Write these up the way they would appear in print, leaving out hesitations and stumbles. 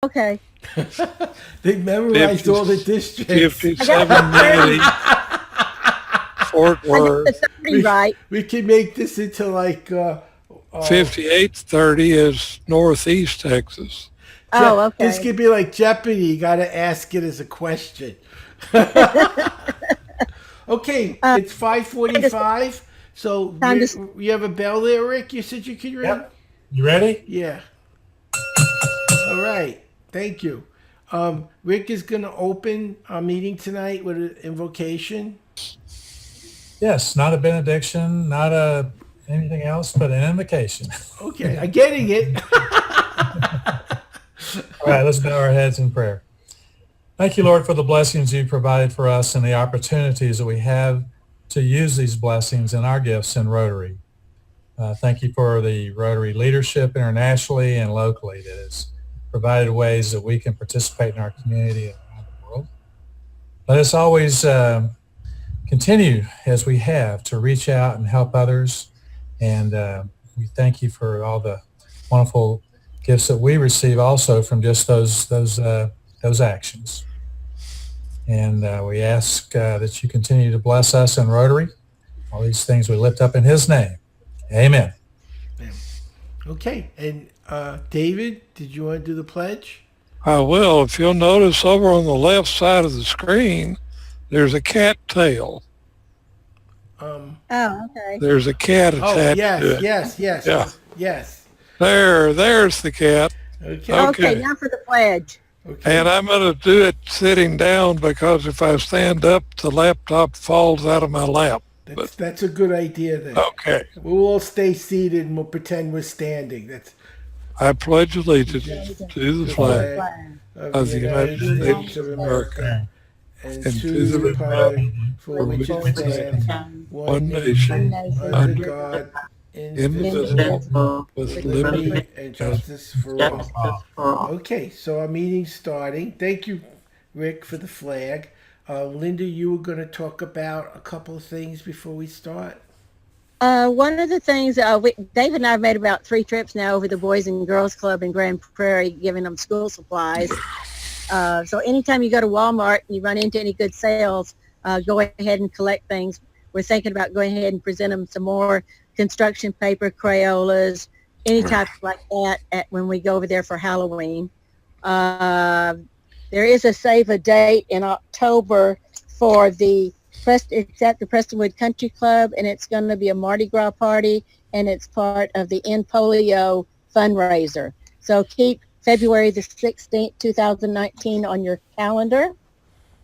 Okay. They memorized all the districts. 5790 Fort I got Worth. the 30 We, right. we can make this into like 5830 is Northeast Texas. Oh, this okay. could be like Jeopardy. You got to ask it as a question. Okay, Uh, it's 5:45. So time to, you have a bell there, Rick. You said you could ring. Yep. You ready? Yeah. All right. Thank you. Rick is going to open our meeting tonight with an invocation. Yes, not a benediction, not a anything else, but an invocation. Okay, I'm getting it. All right, let's bow our heads in prayer. Thank you, Lord, for the blessings you provided for us and the opportunities that we have to use these blessings and our gifts in Rotary. Thank you for the Rotary leadership internationally and locally that has provided ways that we can participate in our community and around the world. Let us always continue as we have to reach out and help others. And we thank you for all the wonderful gifts that we receive also from just those actions. And we ask that you continue to bless us in Rotary. All these things we lift up in his name. Amen. Okay, and David, did you want to do the pledge? I will. If you'll notice over on the left side of the screen, there's a cat tail. oh, okay. There's a cat attached to it. yes, Yeah. yes. There's the cat. Okay. Okay, Okay. now for the pledge. Okay. And I'm going to do it sitting down because if I stand up, the laptop falls out of my lap. That's a good idea then. Okay. We'll all stay seated and we'll pretend we're standing. That's I pledge allegiance to the flag Flag. of the United States of America and and to the republic for which it stands, one nation, under God, indivisible, with liberty liberty and justice for all. Okay, so our meeting's starting. Thank you, Rick, for the flag. Linda, you were going to talk about a couple of things before we start. One of the things, David and I have made about 3 trips now over the Boys and Girls Club in Grand Prairie, giving them school supplies. So anytime you go to Walmart and you run into any good sales, go ahead and collect things. We're thinking about going ahead and present them some more construction paper, Crayolas, any type like that when we go over there for Halloween. There is a save a date in October for it's at the Prestonwood Country Club, and it's going to be a Mardi Gras party, and it's part of the End Polio fundraiser. So keep February the 16th, 2019 on your calendar,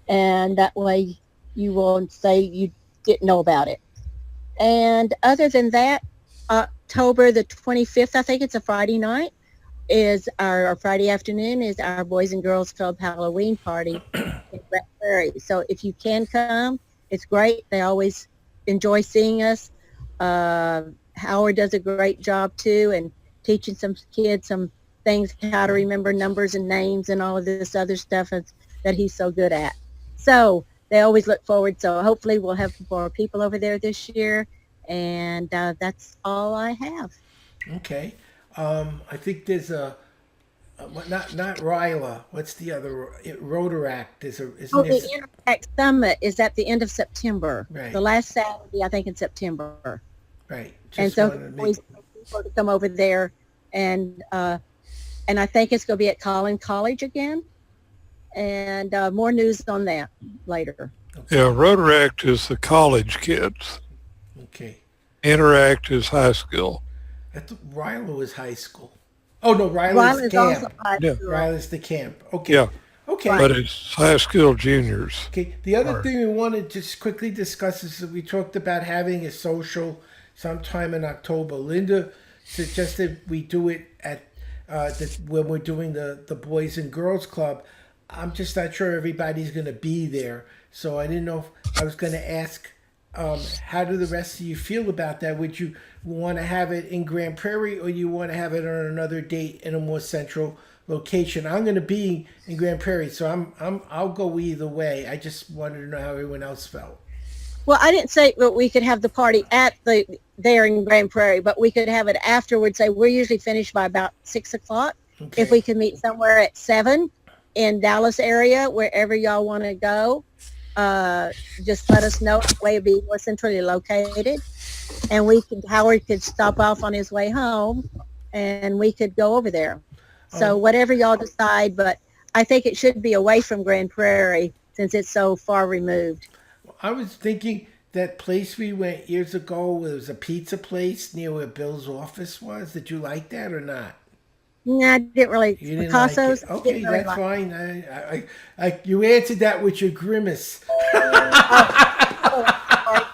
and that way you won't say you didn't know about it. And other than that, October the 25th, I think it's a Friday night, is our Friday afternoon is our Boys and Girls Club Halloween party in Grand Prairie. So if you can come, it's great. They always enjoy seeing us. Howard does a great job too, and teaching some kids some things, how to remember numbers and names and all of this other stuff that he's so good at. So they always look forward. So hopefully we'll have more people over there this year. And that's all I have. Okay. I think there's not Ryla. What's the other Rotaract? Isn't The Interact Summit is at the end of September. Right. The last Saturday, I think, in September. Right. And so always people to come over there, and I think it's going to be at Collin College again. And more news on that later. Yeah, Rotaract is the college kids. Okay. Interact is high school. I thought Ryla was high school. Oh no, Ryla's also camp. high Yeah. school. Ryla's the camp. Okay. Yeah, Okay. but it's high school juniors. Okay. The other thing we want to just quickly discuss is that we talked about having a social sometime in October. Linda suggested we do it at when we're doing the Boys and Girls Club. I'm just not sure everybody's going to be there, so I didn't know if I was going to ask. How do the rest of you feel about that? Would you want to have it in Grand Prairie, or you want to have it on another date in a more central location? I'm going to be in Grand Prairie, so I'll go either way. I just wanted to know how everyone else felt. Well, I didn't say that we could have the party there in Grand Prairie, but we could have it afterwards. Say we're usually finished by about 6 o'clock, Okay. If we could meet somewhere at 7 in Dallas area, wherever y'all want to go, just let us know. That way it'd be more centrally located. And Howard could stop off on his way home and we could go over there. So Um, whatever y'all decide, but I think it should be away from Grand Prairie since it's so far removed. I was thinking that place we went years ago. It was a pizza place near where Bill's office was. Did you like that or not? Nah, I didn't really, You didn't like it. Picasso's, Okay, didn't really that's like. fine. You answered that with your grimace. Oh, sorry.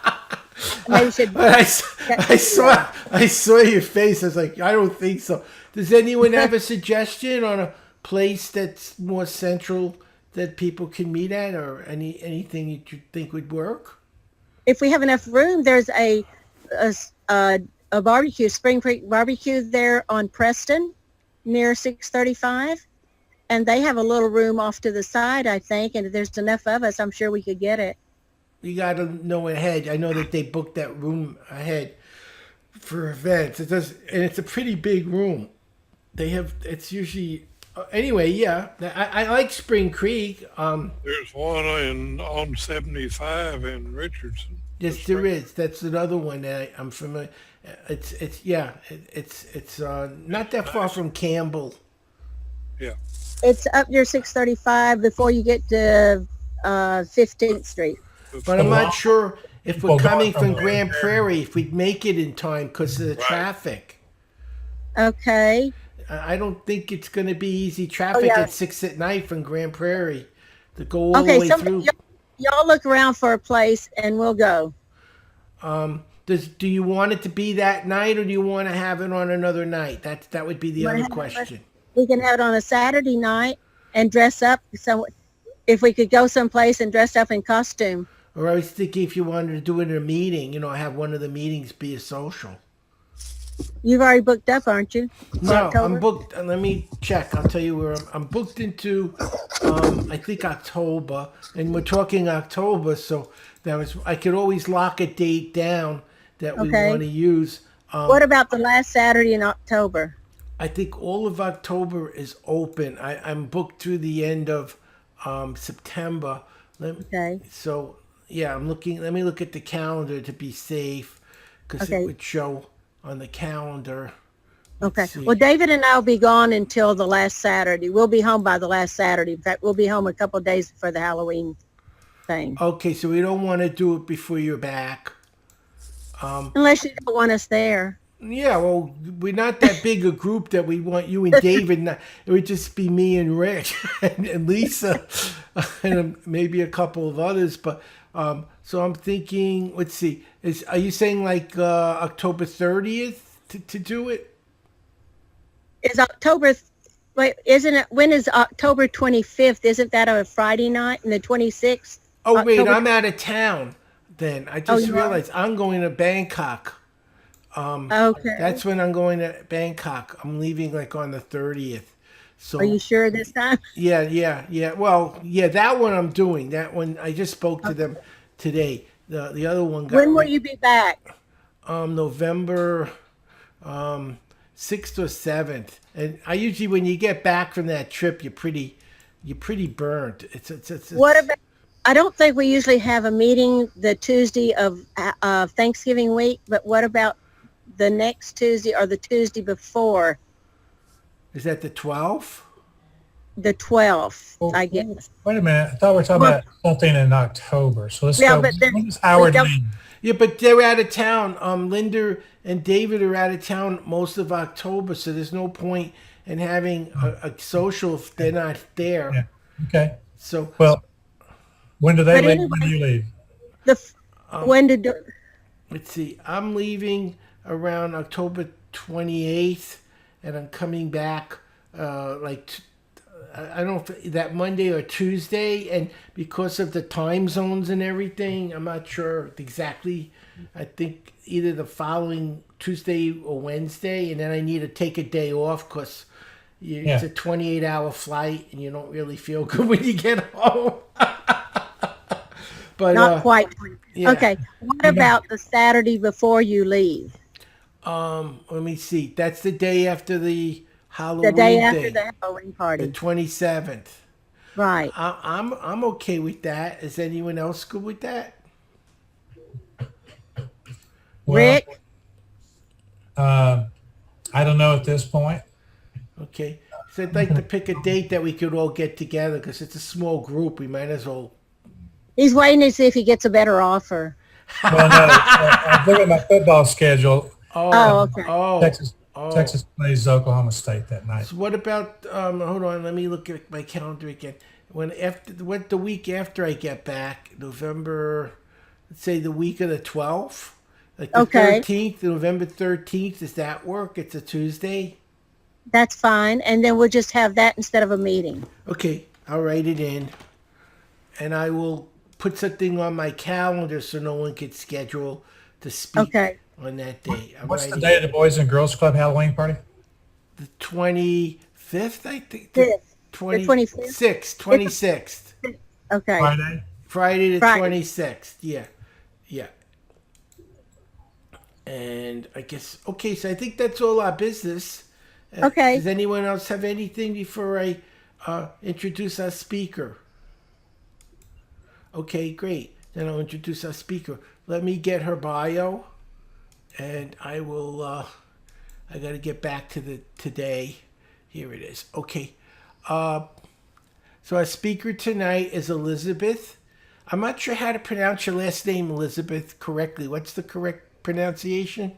Maybe you should. But I saw your face. I was like, I don't think so. Does anyone have a suggestion on a place that's more central that people can meet at, or anything that you think would work? If we have enough room, there's a barbecue, Spring Creek Barbecue there on Preston near 635. And they have a little room off to the side, I think. And if there's enough of us, I'm sure we could get it. You got to know ahead. I know that they booked that room ahead for events. It does, and it's a pretty big room. It's usually anyway. Yeah, I like Spring Creek. There's one on 75 in Richardson. Yes, there is. That's another one that I'm familiar. It's not that far from Campbell. Yeah. It's up near 635 before you get to 15th Street. But I'm not sure if we're Well, coming from somewhere. Grand Prairie, if we'd make it in time because of the traffic. Okay. I don't think it's going to be easy traffic yeah. at 6 at night from Grand Prairie to go all the Okay, way so through. y'all look around for a place and we'll go. Do you want it to be that night, or do you want to have it on another night? That would be the Wanna other have it- question. We can have it on a Saturday night and dress up. So if we could go someplace and dress up in costume. Or I was thinking if you wanted to do it in a meeting, have one of the meetings be a social. You've already booked up, aren't you? No, October? I'm booked. Let me check. I'll tell you where I'm booked into. I think October, and we're talking October, so I could always lock a date down that we Okay. want to use. What about the last Saturday in October? I think all of October is open. I'm booked through the end of September. Okay. So yeah, I'm looking. Let me look at the calendar to be safe, because Okay. it would show on the calendar. Okay. see. Well, David and I will be gone until the last Saturday. We'll be home by the last Saturday. In fact, we'll be home a couple of days before the Halloween thing. Okay, so we don't want to do it before you're back. Unless you don't want us there. Yeah, well, we're not that big a group that we want you and David. It would just be me and Rick and Lisa, and maybe a couple of others. But so I'm thinking, let's see, are you saying like October 30th to do it? Is October, wait, isn't it, when is October 25th? Isn't that a Friday night and the 26th? Oh wait, October- I'm out of town. Then I just you are? realized I'm going to Bangkok. Okay. That's when I'm going to Bangkok. I'm leaving like on the 30th. So Are you sure this time? Yeah. Well, yeah, that one I'm doing. That one I just spoke to them today. The other one got When will you be back? November 6th or 7th. And I usually, when you get back from that trip, you're pretty burnt. It's What about, I don't think we usually have a meeting the Tuesday of Thanksgiving week, but what about the next Tuesday or the Tuesday before Is that the 12th? the 12th, Oh, I guess? Wait a minute. I thought we were talking about something in October. So let's Yeah, go. but then When does Howard we don't- leave? Yeah, but they're out of town. Linda and David are out of town most of October, so there's no point in having a social if they're not there. Yeah. Okay. So Well, when do they But leave? anyway- When do you leave? When did let's see. I'm leaving around October 28th, and I'm coming back I don't know if that Monday or Tuesday, and because of the time zones and everything, I'm not sure exactly. I think either the following Tuesday or Wednesday, and then I need to take a day off because it's a 28-hour flight, and you don't really feel good when you get home. But not quite? yeah. Okay. What about the Saturday before you leave? Let me see. That's the day after the The day Halloween after thing, the Halloween the party. 27th. Right. I'm okay with that. Is anyone else good with that? Well, Rick? uh, I don't know at this point. Okay. So I'd like to pick a date that we could all get together because it's a small group. We might as well. He's waiting to see if he gets a better offer. Well, no, I was looking at my football schedule. Oh, Oh, okay. oh, Texas oh. Texas plays Oklahoma State that night. So what about? Hold on. Let me look at my calendar again. What the week after I get back, November. Let's say the week of the 12th, like the Okay. 13th, November 13th. Does that work? It's a Tuesday. That's fine. And then we'll just have that instead of a meeting. Okay, I'll write it in, and I will put something on my calendar so no one can schedule to speak Okay. on that day. I'm What's the writing day of the Boys and Girls Club Halloween party? the 25th, I think. The Fifth. The 25th? 26th, 26th. Okay. Friday? Friday the Friday. 26th. Yeah, yeah. And I guess, okay, so I think that's all our business. Okay. Does anyone else have anything before I introduce our speaker? Okay, great. Then I'll introduce our speaker. Let me get her bio, and I will. I got to get back to the today. Here it is. Okay. So our speaker tonight is Elizabeth. I'm not sure how to pronounce your last name, Elizabeth, correctly. What's the correct pronunciation?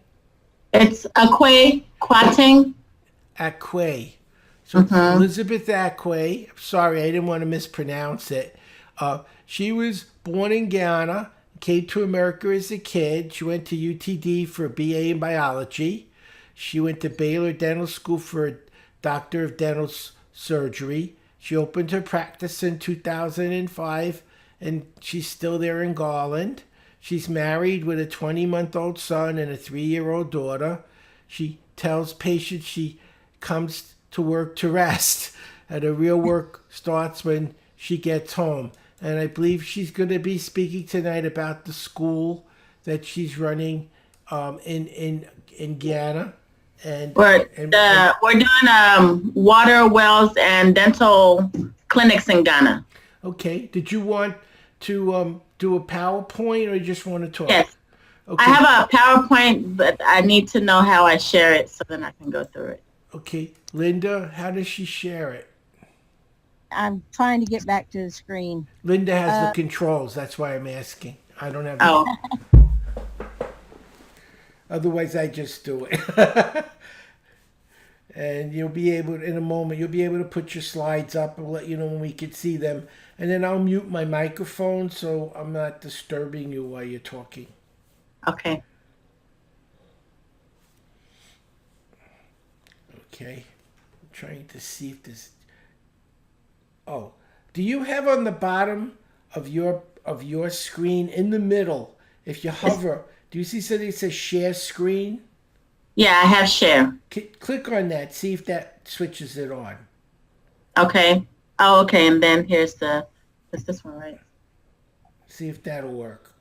It's Akwe Kwateng. Akwe. So it's Elizabeth Akwe. I'm sorry, I didn't want to mispronounce it. She was born in Ghana, came to America as a kid. She went to UTD for a BA in biology. She went to Baylor Dental School for a Doctor of Dental Surgery. She opened her practice in 2005, and she's still there in Garland. She's married with a 20-month-old son and a 3-year-old daughter. She tells patients she comes to work to rest, and her real work starts when she gets home. And I believe she's going to be speaking tonight about the school that she's running in Ghana. And We're doing water wells and dental clinics in Ghana. okay. Did you want to do a PowerPoint, or you just want to talk? Yes. Okay. I have a PowerPoint, but I need to know how I share it so then I can go through it. Okay. Linda, how does she share it? I'm trying to get back to the screen. Linda has the controls. That's why I'm asking. I don't have. Oh, Otherwise, I just do it. And you'll be able, in a moment, you'll be able to put your slides up. I'll let you know when we can see them. And then I'll mute my microphone so I'm not disturbing you while you're talking. okay. Okay. I'm trying to see if this. Oh, do you have on the bottom of your screen in the middle, if you hover, do you see something that says share screen? Yeah, I have share. Click on that. See if that switches it on. Okay. Oh, okay. And then here's it's this one, right? See if that'll work.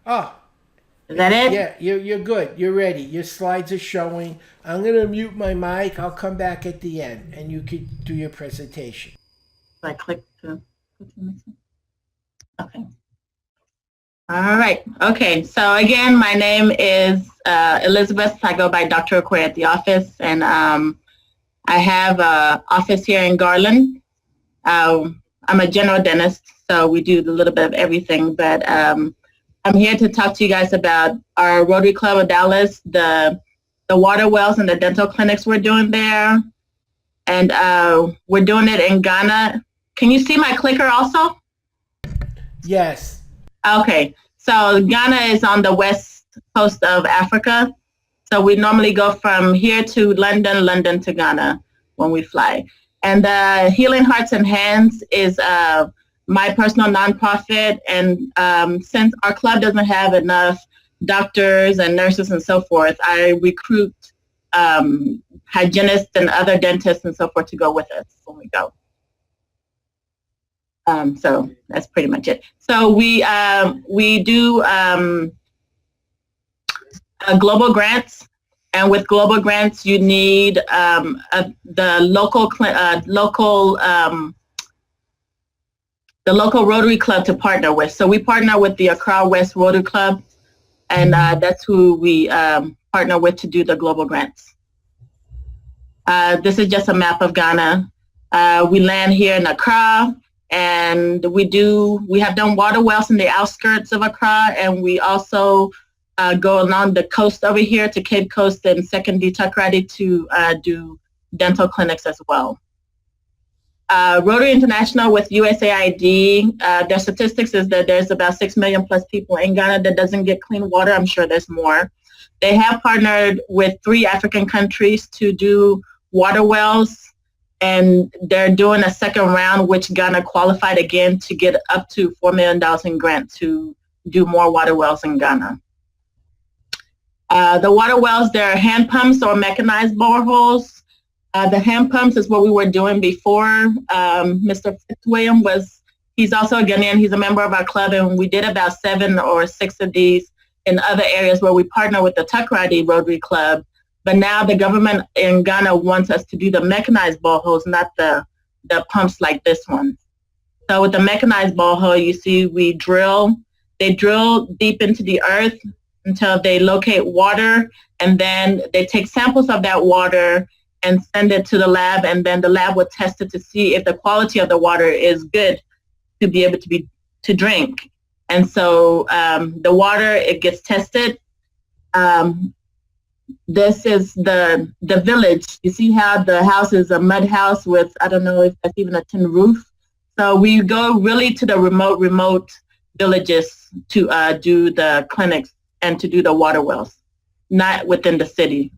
Oh, Is that it? yeah, you're good. You're ready. Your slides are showing. I'm going to mute my mic. I'll come back at the end, and you can do your presentation. So I click to. Okay. All right. Okay. So again, my name is Elizabeth. I go by Dr. Okoye at the office, and I have an office here in Garland. I'm a general dentist, so we do a little bit of everything. But I'm here to talk to you guys about our Rotary Club of Dallas, the water wells and the dental clinics we're doing there, and we're doing it in Ghana. Can you see my clicker also? Yes. Okay, so Ghana is on the west coast of Africa. So we normally go from here to London, London to Ghana when we fly. And Healing Hearts and Hands is my personal nonprofit. And since our club doesn't have enough doctors and nurses and so forth, I recruit hygienists and other dentists and so forth to go with us when we go. So that's pretty much it. So we do global grants, And with global grants, you need the local Rotary Club to partner with. So we partner with the Accra West Rotary Club, and that's who we partner with to do the global grants. This is just a map of Ghana. We land here in Accra, and we have done water wells in the outskirts of Accra, and we also go along the coast over here to Cape Coast and Second D Takoradi to do dental clinics as well. Rotary International with USAID, their statistics is that there's about 6 million plus people in Ghana that doesn't get clean water. I'm sure there's more. They have partnered with 3 African countries to do water wells, and they're doing a second round, which Ghana qualified again to get up to $4 million in grant to do more water wells in Ghana. The water wells, they're hand pumps or mechanized boreholes. The hand pumps is what we were doing before. Mr. Fitzwilliam he's also a Ghanaian, he's a member of our club, and we did about 7 or 6 of these in other areas where we partner with the Takoradi Rotary Club. But now the government in Ghana wants us to do the mechanized boreholes, not the pumps like this one. So with the mechanized borehole, you see they drill deep into the earth until they locate water, and then they take samples of that water and send it to the lab, and then the lab will test it to see if the quality of the water is good to be able to drink. And so the water, it gets tested. This is the village. You see how the house is a mud house with, I don't know if that's even a tin roof. So we go really to the remote villages to do the clinics and to do the water wells, not within the city.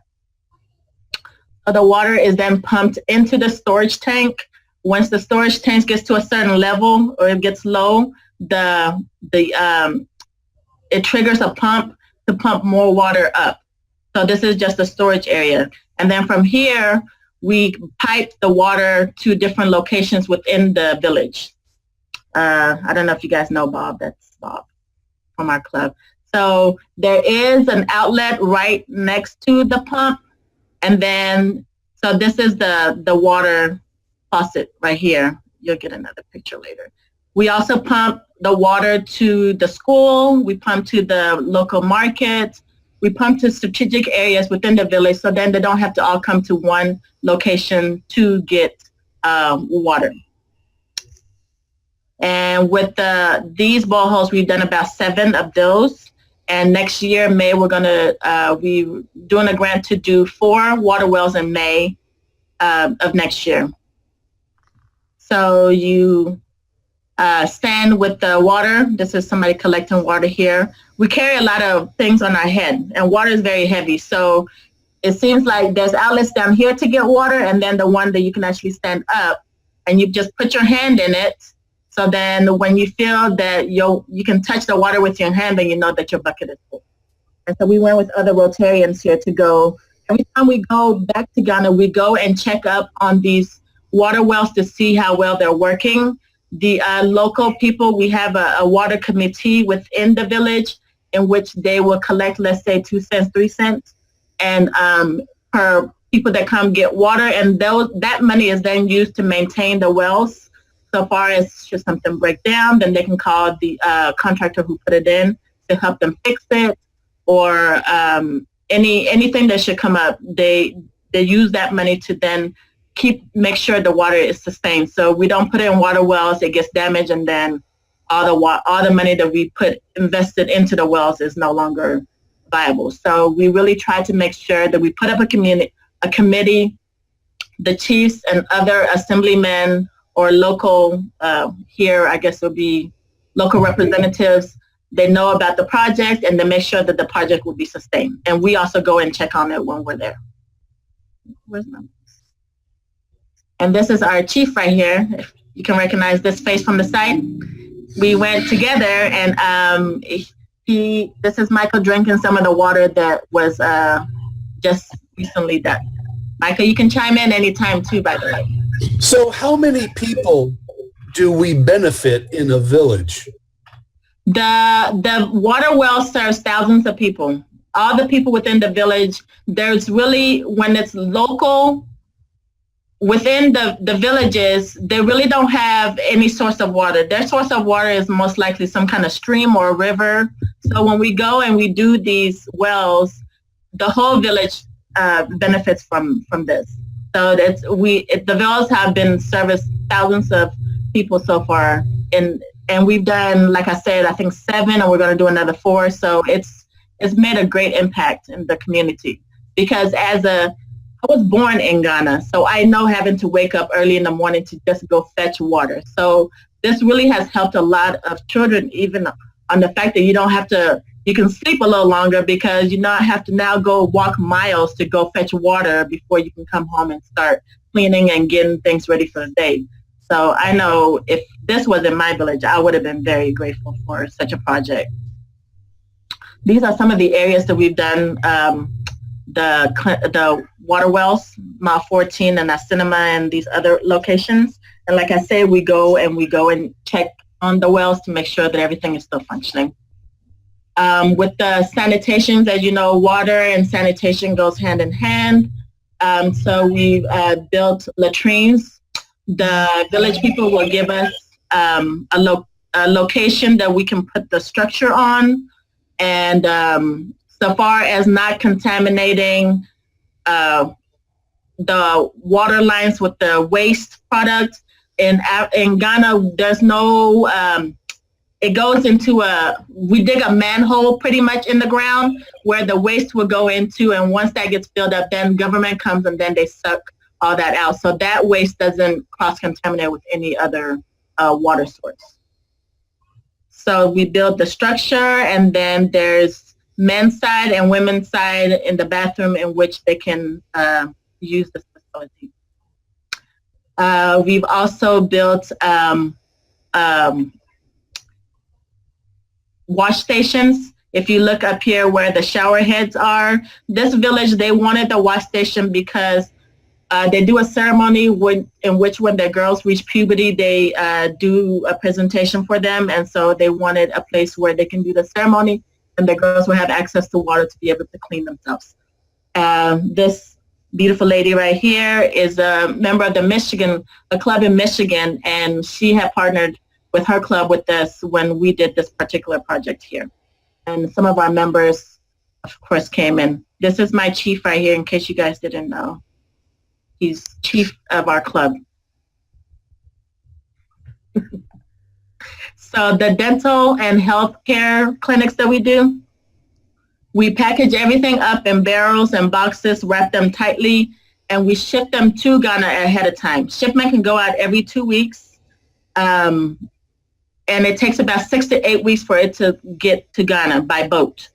So the water is then pumped into the storage tank. Once the storage tank gets to a certain level or it gets low, it triggers a pump to pump more water up. So this is just the storage area. And then from here, we pipe the water to different locations within the village. I don't know if you guys know Bob. That's Bob from our club. So there is an outlet right next to the pump. And then, so this is the water faucet right here. You'll get another picture later. We also pump the water to the school. We pump to the local market. We pump to strategic areas within the village, so then they don't have to all come to one location to get water. And with these boreholes, we've done about 7 of those. And next year, May, we're we doing a grant to do 4 water wells in May of next year. So you stand with the water. This is somebody collecting water here. We carry a lot of things on our head, and water is very heavy. So it seems like there's outlets down here to get water, and then the one that you can actually stand up, and you just put your hand in it. So then when you feel that you can touch the water with your hand, then you know that your bucket is full. And so we went with other Rotarians here to go. Every time we go back to Ghana, we go and check up on these water wells to see how well they're working. The local people, we have a water committee within the village in which they will collect, let's say, 2 cents, 3 cents, and per people that come get water, and that money is then used to maintain the wells. So far as should something break down, then they can call the contractor who put it in to help them fix it, or anything that should come up. They use that money to then make sure the water is sustained. So we don't put in water wells, it gets damaged, and then all the money that we invested into the wells is no longer viable. So we really try to make sure that we put up a committee, the chiefs and other assemblymen or local, here I guess it would be local representatives, they know about the project and they make sure that the project will be sustained. And we also go and check on it when we're there. Where's my... And this is our chief right here. If you can recognize this face from the side. We went together, and this is Michael drinking some of the water that was just recently done. Michael, you can chime in anytime too, by the way. So how many people do we benefit in a village? The water well serves thousands of people. all the people within the village, there's really, when it's local, within the villages, they really don't have any source of water. Their source of water is most likely some kind of stream or river. So when we go and we do these wells, the whole village benefits from this. So the wells have been serviced thousands of people so far, and we've done, like I said, I think 7, and we're going to do another 4. So it's made a great impact in the community, because I was born in Ghana, so I know having to wake up early in the morning to just go fetch water. So this really has helped a lot of children, even on the fact that you can sleep a little longer because you not have to now go walk miles to go fetch water before you can come home and start cleaning and getting things ready for the day. So I know if this was in my village, I would have been very grateful for such a project. These are some of the areas that we've done the water wells, Mile 14 and Asinima and these other locations. And like I say, we go and check on the wells to make sure that everything is still functioning. With the sanitations, as you know, water and sanitation goes hand in hand. So we've built latrines. The village people will give us a location that we can put the structure on. And so far as not contaminating the water lines with the waste products, in Ghana, there's no, it goes into we dig a manhole pretty much in the ground where the waste will go into, and once that gets filled up, then government comes and then they suck all that out. So that waste doesn't cross-contaminate with any other water source. So we build the structure, and then there's men's side and women's side in the bathroom in which they can use this facility. We've also built wash stations. If you look up here where the shower heads are, this village, they wanted the wash station because they do a ceremony in which when the girls reach puberty, they do a presentation for them. And so they wanted a place where they can do the ceremony and the girls will have access to water to be able to clean themselves. This beautiful lady right here is a member of a club in Michigan, and she had partnered with her club with us when we did this particular project here. And some of our members, of course, came in. This is my chief right here, in case you guys didn't know. He's chief of our club. So the dental and healthcare clinics that we do, we package everything up in barrels and boxes, wrap them tightly, and we ship them to Ghana ahead of time. Shipment can go out every 2 weeks, and it takes about 6 to 8 weeks for it to get to Ghana by boat.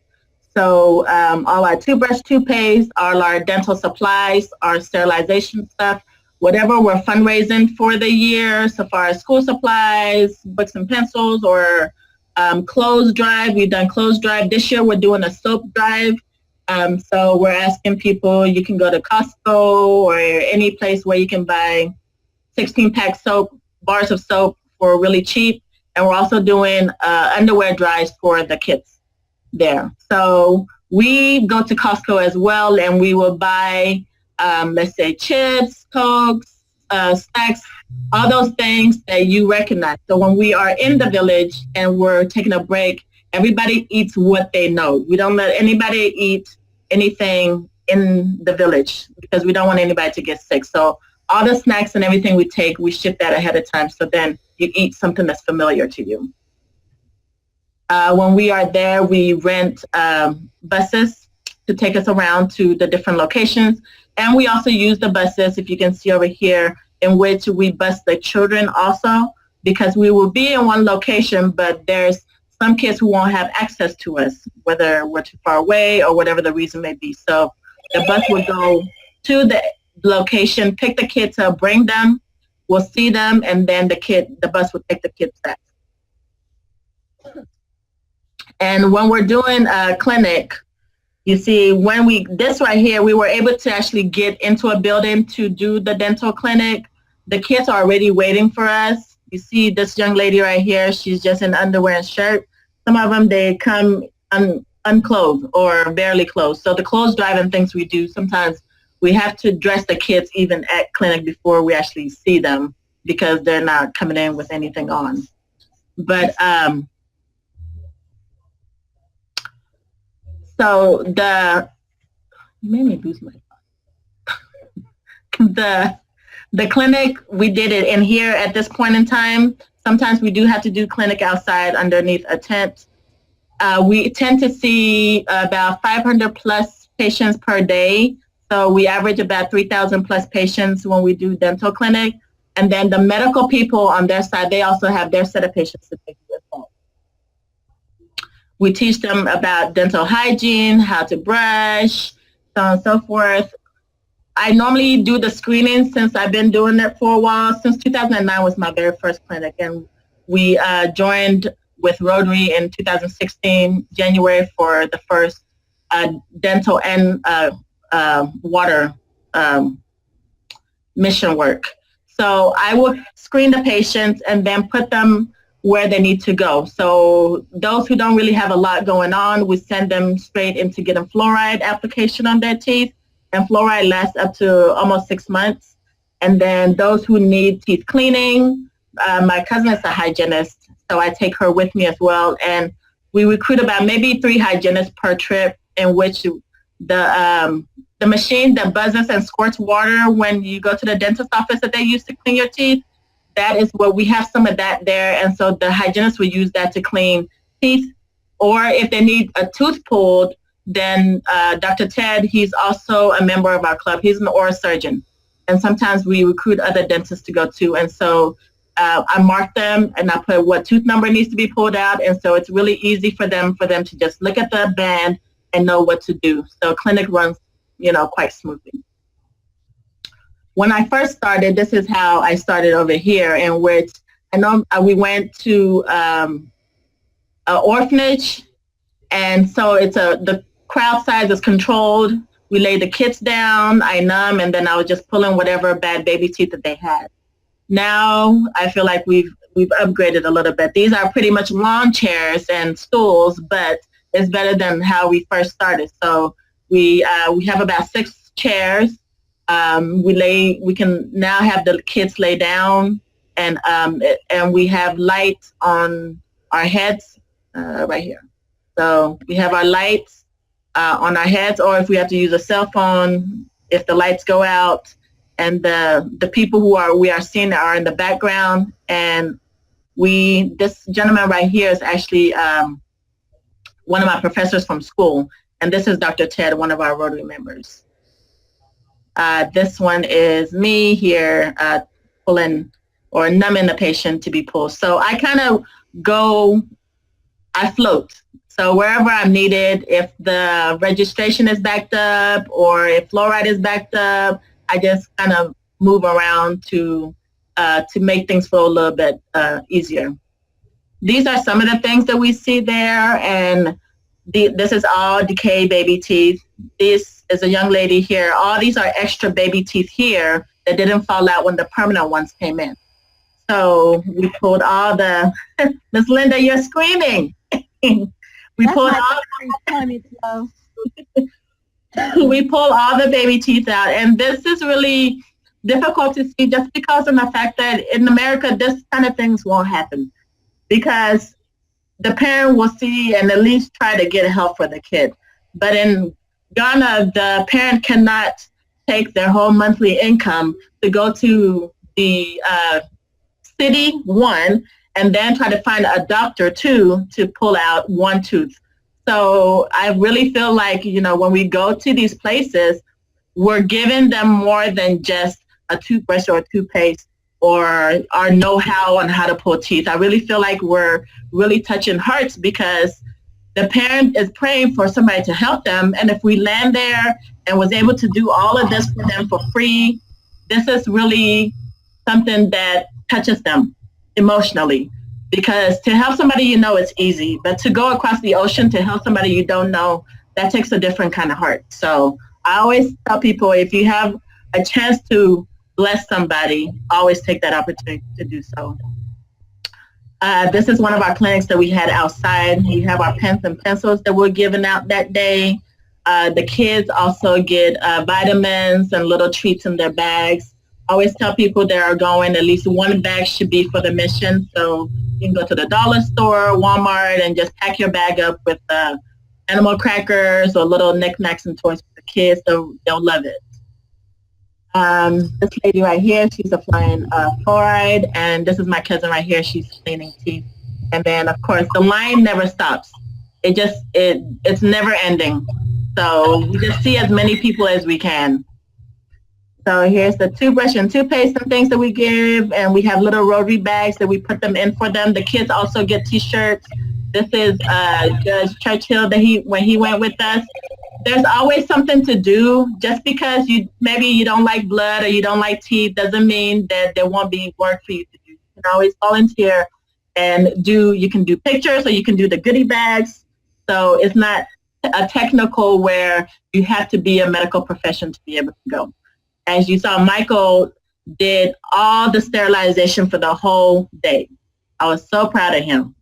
So all our toothbrush, toothpaste, all our dental supplies, our sterilization stuff, whatever we're fundraising for the year, so far as school supplies, books and pencils, or clothes drive. We've done clothes drive. This year we're doing a soap drive. So we're asking people, you can go to Costco or any place where you can buy 16-pack soap, bars of soap for really cheap. And we're also doing underwear drives for the kids there. So we go to Costco as well, and we will buy, let's say, chips, Cokes, snacks, all those things that you recognize. So when we are in the village and we're taking a break, everybody eats what they know. We don't let anybody eat anything in the village because we don't want anybody to get sick. So all the snacks and everything we take, we ship that ahead of time, so then you eat something that's familiar to you. When we are there, we rent buses to take us around to the different locations. And we also use the buses, if you can see over here, in which we bus the children also, because we will be in one location, but there's some kids who won't have access to us, whether we're too far away or whatever the reason may be. So the bus will go to the location, pick the kids up, bring them, we'll see them, and then the bus will take the kids back. And when we're doing a clinic, you see, this right here, we were able to actually get into a building to do the dental clinic. The kids are already waiting for us. You see this young lady right here, she's just in underwear and shirt. Some of them, they come unclothed or barely clothed. So the clothes drive and things we do, sometimes we have to dress the kids even at clinic before we actually see them because they're not coming in with anything on. But so you made me lose my the clinic, we did it in here at this point in time. Sometimes we do have to do clinic outside underneath a tent. We tend to see about 500 plus patients per day. So we average about 3,000 plus patients when we do dental clinic. And then the medical people on their side, they also have their set of patients to take with them. We teach them about dental hygiene, how to brush, so on and so forth. I normally do the screening since I've been doing it for a while. Since 2009 was my very first clinic, and we joined with Rotary in 2016, January, for the first dental and water mission work. So I will screen the patients and then put them where they need to go. So those who don't really have a lot going on, we send them straight into getting fluoride application on their teeth. And fluoride lasts up to almost 6 months. And then those who need teeth cleaning, my cousin is a hygienist, so I take her with me as well. And we recruit about maybe 3 hygienists per trip, in which the machine that buzzes and squirts water when you go to the dentist office that they use to clean your teeth, that is where we have some of that there. And so the hygienist will use that to clean teeth. Or if they need a tooth pulled, then Dr. Ted, he's also a member of our club. He's an oral surgeon. And sometimes we recruit other dentists to go to. And so I mark them and I put what tooth number needs to be pulled out. And so it's really easy for them to just look at the band and know what to do. So clinic runs, quite smoothly. When I first started, this is how I started over here, in which I know we went to an orphanage. And so the crowd size is controlled. We lay the kids down, I numb, and then I was just pulling whatever bad baby teeth that they had. Now I feel like we've upgraded a little bit. These are pretty much lawn chairs and stools, but it's better than how we first started. So we have about 6 chairs. We can now have the kids lay down, and we have lights on our heads right here. So we have our lights on our heads, or if we have to use a cell phone, if the lights go out, and the people we are seeing are in the background. And this gentleman right here is actually one of my professors from school, and this is Dr. Ted, one of our Rotary members. This one is me here pulling or numbing the patient to be pulled. So I kind of I float. So wherever I'm needed, if the registration is backed up or if fluoride is backed up, I just kind of move around to make things feel a little bit easier. These are some of the things that we see there, and this is all decayed baby teeth. This is a young lady here. All these are extra baby teeth here that didn't fall out when the permanent ones came in. So we pulled all the, Miss Linda, you're screaming. We pull all the baby teeth out, and this is really difficult to see just because of the fact that in America this kind of things won't happen, because the parent will see and at least try to get help for the kid. But in Ghana, the parent cannot take their whole monthly income to go to the city, one, and then try to find a doctor, two, to pull out one tooth. So I really feel like, when we go to these places, we're giving them more than just a toothbrush or a toothpaste or our know-how on how to pull teeth. I really feel like we're really touching hearts because the parent is praying for somebody to help them. And if we land there and was able to do all of this for them for free, this is really something that touches them emotionally. Because to help somebody it's easy, but to go across the ocean to help somebody you don't know, that takes a different kind of heart. So I always tell people, if you have a chance to bless somebody, always take that opportunity to do so. This is one of our clinics that we had outside. We have our pens and pencils that we're giving out that day. The kids also get vitamins and little treats in their bags. I always tell people that are going, at least one bag should be for the mission. So you can go to the dollar store, Walmart, and just pack your bag up with animal crackers or little knickknacks and toys for the kids. So they'll love it. This lady right here, she's applying fluoride, and this is my cousin right here. She's cleaning teeth. And then, of course, the line never stops. It's never ending. So we just see as many people as we can. So here's the toothbrush and toothpaste and things that we give, and we have little rotary bags that we put them in for them. The kids also get T-shirts. This is Judge Churchill when he went with us. There's always something to do. Just because maybe you don't like blood or you don't like teeth doesn't mean that there won't be work for you to do. You can always volunteer and you can do pictures or you can do the goodie bags. So it's not a technical where you have to be a medical profession to be able to go. As you saw, Michael did all the sterilization for the whole day. I was so proud of him.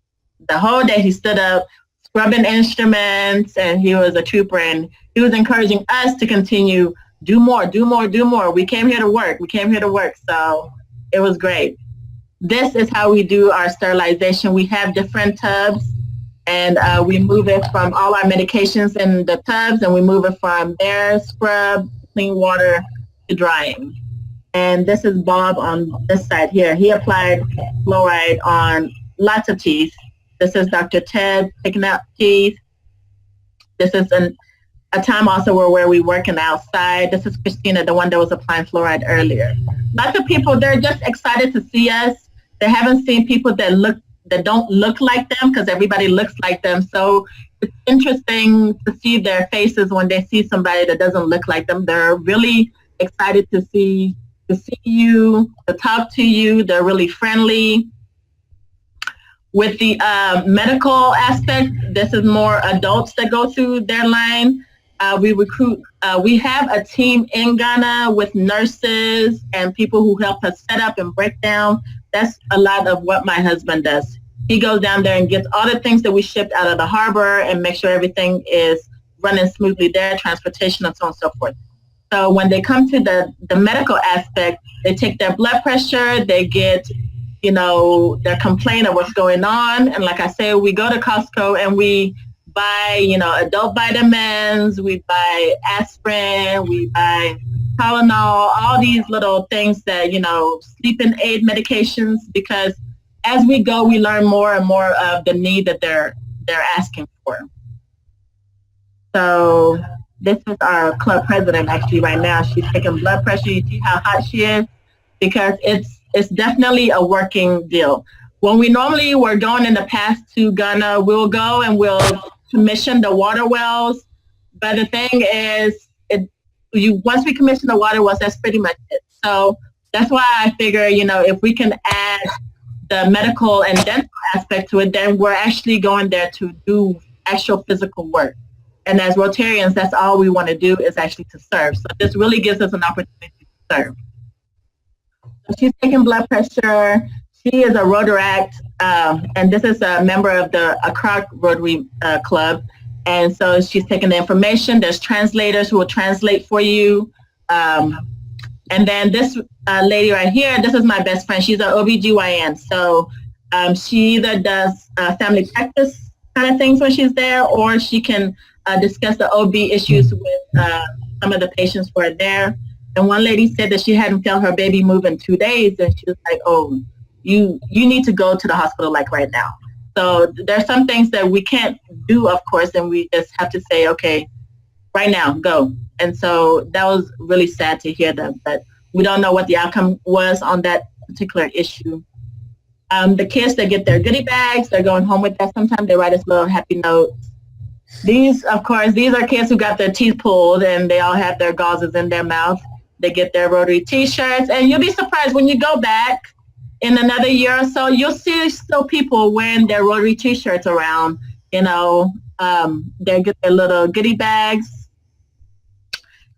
The whole day he stood up, scrubbing instruments, and he was a trooper, and he was encouraging us to continue, do more, do more, do more. We came here to work. We came here to work. So it was great. This is how we do our sterilization. We have different tubs, and we move it from all our medications in the tubs, and we move it from there, scrub, clean water, to drying. And this is Bob on this side here. He applied fluoride on lots of teeth. This is Dr. Ted picking out teeth. This is a time also where we're working outside. This is Christina, the one that was applying fluoride earlier. Lots of people, they're just excited to see us. They haven't seen people that don't look like them, because everybody looks like them. So it's interesting to see their faces when they see somebody that doesn't look like them. They're really excited to see you, to talk to you. They're really friendly. With the medical aspect, this is more adults that go through their line. We recruit, we have a team in Ghana with nurses and people who help us set up and break down. That's a lot of what my husband does. He goes down there and gets all the things that we shipped out of the harbor and make sure everything is running smoothly there, transportation and so on and so forth. So when they come to the medical aspect, they take their blood pressure, they get, their complaint of what's going on. And like I say, we go to Costco and we buy, adult vitamins, we buy aspirin, we buy Tylenol, all these little things that, sleeping aid medications, because as we go, we learn more and more of the need that they're asking for. So this is our club president actually right now. She's taking blood pressure. You see how hot she is? Because it's definitely a working deal. When we normally were going in the past to Ghana, we'll go and we'll commission the water wells. But the thing is, once we commission the water wells, that's pretty much it. So that's why I figure, if we can add the medical and dental aspect to it, then we're actually going there to do actual physical work. And as Rotarians, that's all we want to do is actually to serve. So this really gives us an opportunity to serve. So she's taking blood pressure. She is a Rotaract, and this is a member of the Accra Rotary Club. And so she's taking the information. There's translators who will translate for you. And then this lady right here, this is my best friend. She's an OBGYN. So she either does family practice kind of things when she's there, or she can discuss the OB issues with some of the patients who are there. And one lady said that she hadn't felt her baby move in 2 days, and she was like, oh, you need to go to the hospital like right now. So there's some things that we can't do, of course, and we just have to say, okay, right now, go. And so that was really sad to hear that, but we don't know what the outcome was on that particular issue. The kids that get their goodie bags, they're going home with that. Sometimes they write us little happy notes. These, of course, these are kids who got their teeth pulled and they all have their gauzes in their mouth. They get their Rotary t-shirts, and you'll be surprised when you go back in another year or so, you'll see still people wearing their Rotary t-shirts around. They get their little goodie bags.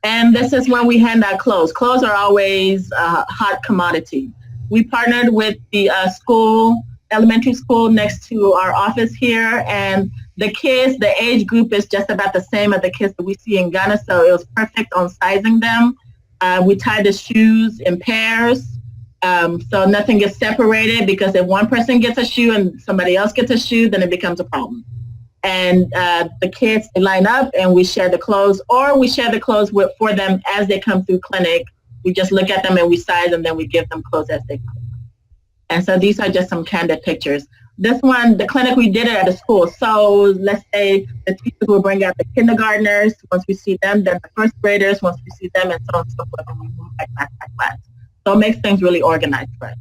And this is when we hand out clothes. Clothes are always a hot commodity. We partnered with the school elementary school next to our office here, and the kids, the age group is just about the same as the kids that we see in Ghana, so it was perfect on sizing them. We tie the shoes in pairs, so nothing gets separated, because if one person gets a shoe and somebody else gets a shoe, then it becomes a problem. And the kids, they line up and we share the clothes, or we share the clothes for them as they come through clinic. We just look at them and we size, and then we give them clothes as they come. And so these are just some candid pictures. This one, the clinic, we did it at a school. So let's say the teachers will bring out the kindergartners once we see them, then the first graders once we see them, and so on and so forth, and we move like class. So it makes things really organized for us.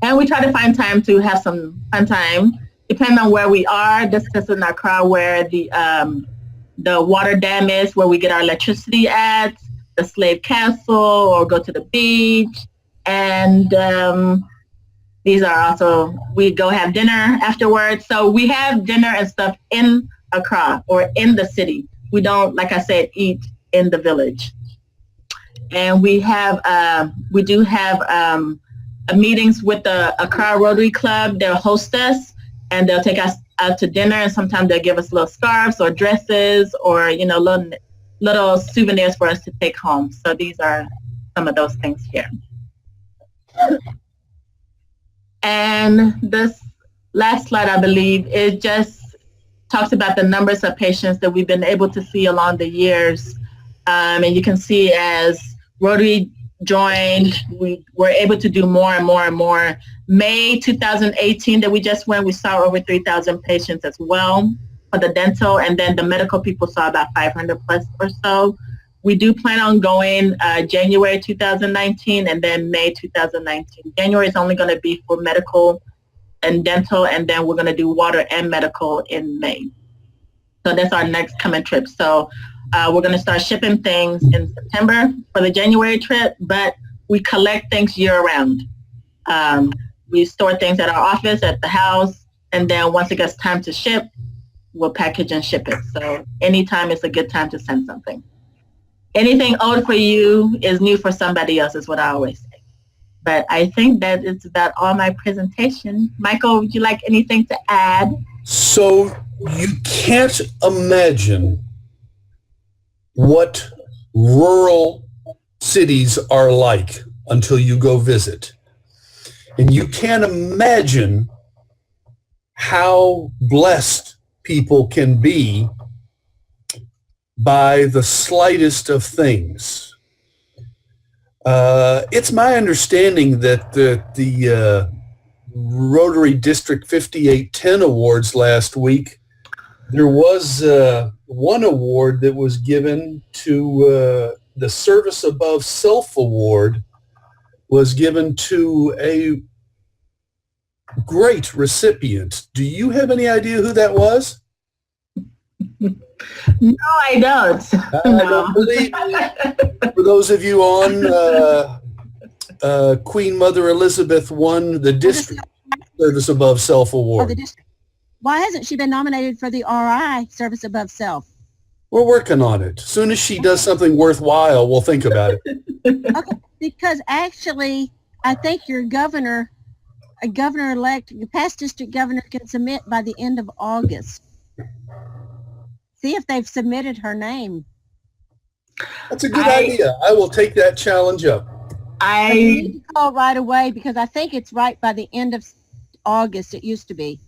And we try to find time to have some fun time, depending on where we are. This is in Accra, where the water dam is, where we get our electricity at, the Slave Castle, or go to the beach. And these are also, we go have dinner afterwards. So we have dinner and stuff in Accra or in the city. We don't, like I said, eat in the village. And we do have meetings with the Accra Rotary Club. They'll host us, and they'll take us out to dinner, and sometimes they'll give us little scarves or dresses, or little souvenirs for us to take home. So these are some of those things here. And this last slide, I believe, it just talks about the numbers of patients that we've been able to see along the years. And you can see as Rotary joined, we were able to do more and more and more. May 2018 that we just went, we saw over 3,000 patients as well for the dental, and then the medical people saw about 500 plus or so. We do plan on going January 2019 and then May 2019. January is only going to be for medical and dental, and then we're going to do water and medical in May. So that's our next coming trip. So we're going to start shipping things in September for the January trip, but we collect things year-round. We store things at our office, at the house, and then once it gets time to ship, we'll package and ship it. So anytime is a good time to send something. Anything old for you is new for somebody else, is what I always say. But I think that it's about all my presentation. Michael, would you like anything to add? So you can't imagine what rural cities are like until you go visit. And you can't imagine how blessed people can be by the slightest of things. It's my understanding that the Rotary District 5810 Awards last week, there was one award that was given to the Service Above Self Award was given to a great recipient. Do you have any idea who that was? No, I don't. I don't believe me. For those of you on, Queen Mother Elizabeth won the District Service Above Self Award. The district. Why hasn't she been nominated for the RI, Service Above Self? We're working on it. As soon as she does something worthwhile, we'll think about it. Okay, because actually, I think your governor, a governor-elect, your past district governor can submit by the end of August. See if they've submitted her name. That's a good idea. I will take that challenge up. I need to call right away because I think it's right by the end of August. It used to be.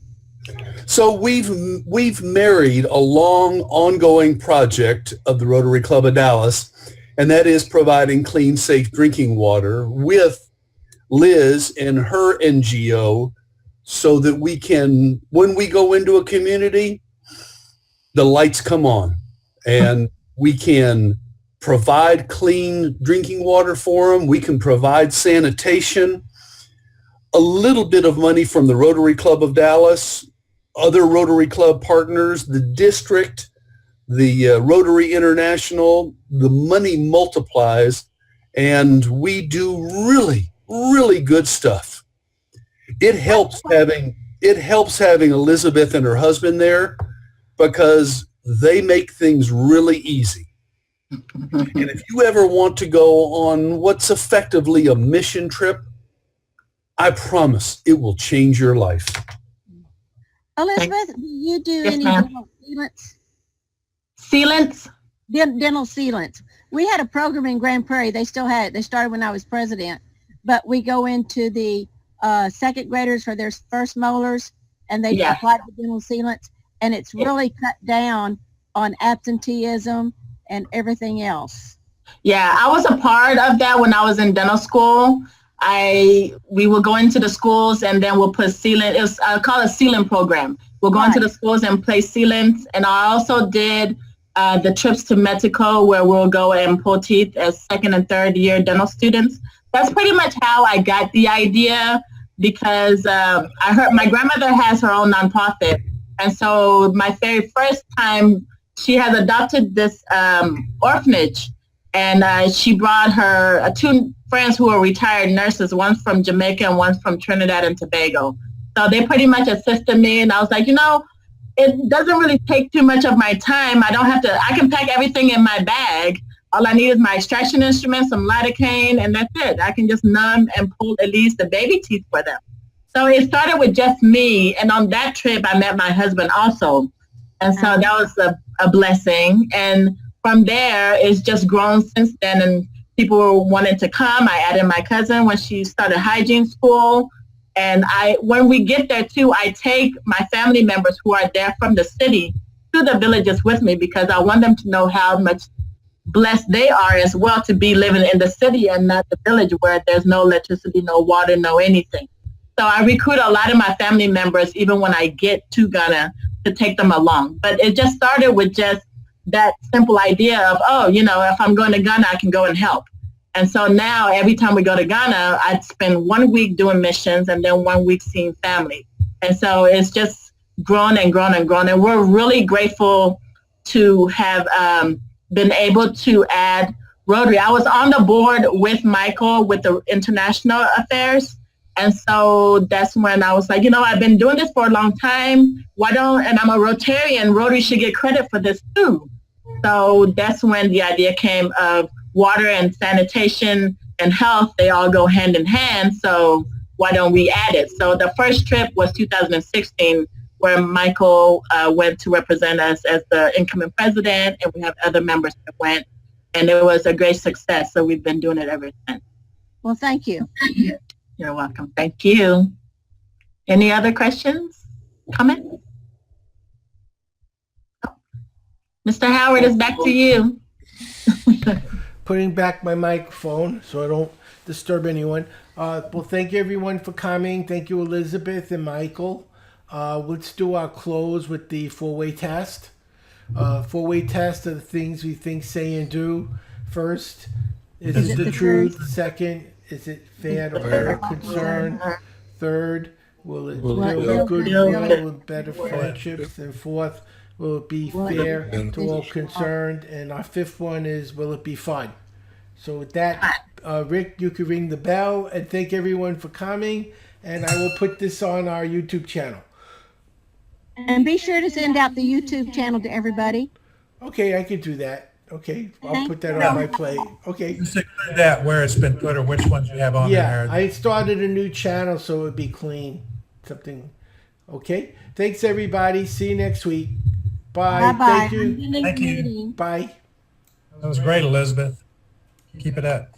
So we've married a long, ongoing project of the Rotary Club of Dallas, and that is providing clean, safe drinking water with Liz and her NGO so that we can, when we go into a community, the lights come on and we can provide clean drinking water for them. We can provide sanitation, a little bit of money from the Rotary Club of Dallas, other Rotary Club partners, the district, the Rotary International, the money multiplies, and we do really, really good stuff. It helps having Elizabeth and her husband there because they make things really easy. And if you ever want to go on what's effectively a mission trip, I promise it will change your life. Elizabeth, do you do Yes, any ma'am. dental sealants? Sealants? Dental sealants. We had a program in Grand Prairie. They still had it. They started when I was president. But we go into the second graders for their first molars, and they Yeah. apply the dental sealants, and it's really cut down on absenteeism and everything else. Yeah, I was a part of that when I was in dental school. We will go into the schools and then we'll put sealant. It was called a sealant program. We'll go into the schools and place sealants. And I also did the trips to Mexico where we'll go and pull teeth as second and third year dental students. That's pretty much how I got the idea, because I heard my grandmother has her own nonprofit. And so my very first time, she has adopted this orphanage. And she brought her two friends who are retired nurses, one's from Jamaica and one's from Trinidad and Tobago. So they pretty much assisted me. And I was like, it doesn't really take too much of my time. I can pack everything in my bag. All I need is my extraction instrument, some lidocaine, and that's it. I can just numb and pull at least the baby teeth for them. So it started with just me. And on that trip, I met my husband also. And so that was a blessing. And from there, it's just grown since then. And people were wanting to come. I added my cousin when she started hygiene school. And when we get there too, I take my family members who are there from the city to the villages with me, because I want them to know how much blessed they are as well to be living in the city and not the village where there's no electricity, no water, no anything. So I recruit a lot of my family members, even when I get to Ghana, to take them along. But it just started with just that simple idea of, if I'm going to Ghana, I can go and help. And so now every time we go to Ghana, I'd spend 1 week doing missions and then 1 week seeing family. And so it's just grown and grown and grown. And we're really grateful to have been able to add Rotary. I was on the board with Michael with the international affairs. And so that's when I was like, I've been doing this for a long time. And I'm a Rotarian, Rotary should get credit for this too. So that's when the idea came of water and sanitation and health. They all go hand in hand. So why don't we add it? So the first trip was 2016, where Michael went to represent us as the incoming president, and we have other members that went. And it was a great success. So we've been doing it ever since. Well, thank you. You're welcome. Thank you. Any other questions? Comments? Mr. Howard, it's back to you. Putting back my microphone so I don't disturb anyone. Well, thank you everyone for coming. Thank you, Elizabeth and Michael. Let's do our close with the four-way test. Four-way test of the things we think, say, and do. First, is it the truth? Second, is it fair to all concerned? Third, will it build goodwill and better friendships? And fourth, will it be fair to all concerned? And our fifth one is, will it be fun? So with that, Rick, you can ring the bell, and thank everyone for coming. And I will put this on our YouTube channel. And be sure to send out the YouTube channel to everybody. Okay, I can do that. Okay, I'll put that on my plate. Okay. Just include that where it's been put or which ones you have on Yeah, there. I started a new channel so it would be clean. Something. Okay. Thanks, everybody. See you next week. Bye. Bye-bye. Thank you. Thank you. Bye. That was great, Elizabeth. Keep it up.